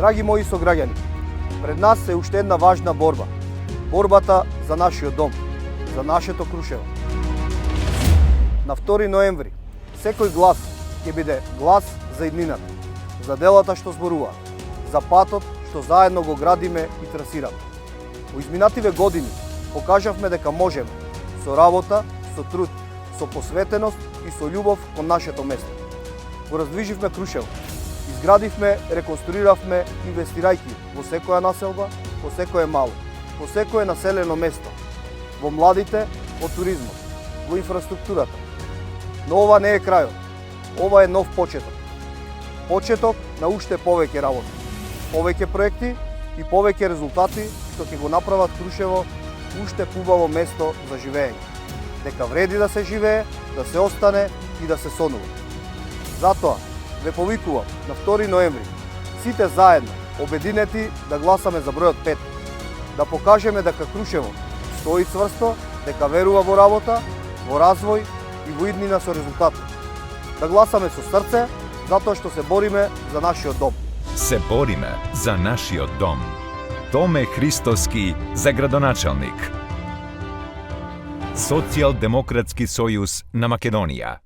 Драги мои сограѓани, пред нас е уште една важна борба. Борбата за нашиот дом, за нашето Крушево. На 2 ноември, секој глас ќе биде глас за иднината, за делата што зборуваат, за патот што заедно го градиме и трасираме. Во изминативе години покажавме дека можеме, со работа, со труд, со посветеност и со љубов кон нашето место. Го раздвиживме Крушево, изградивме, реконструиравме, инвестирајќи во секоја населба, во секое мало, во секое населено место, во младите, во туризмот, во инфраструктурата. Но ова не е крајот, ова е нов почеток. Почеток на уште повеќе работа, повеќе проекти и повеќе резултати што ќе го направат Крушево уште побаво место за живење. Дека вреди да се живее, да се остане и да се сонува. Затоа ве повикувам на 2 ноември, сите заедно, обединети да гласаме за бројот 5, да покажеме дека Крушево стои цврсто, дека верува во работа, во развој и во иднина со резултати. Да гласаме со срце, затоа што се бориме за нашиот дом. Се бориме за нашиот дом. Томе Христоски за градоначалник. Социјалдемократски сојуз на Македонија.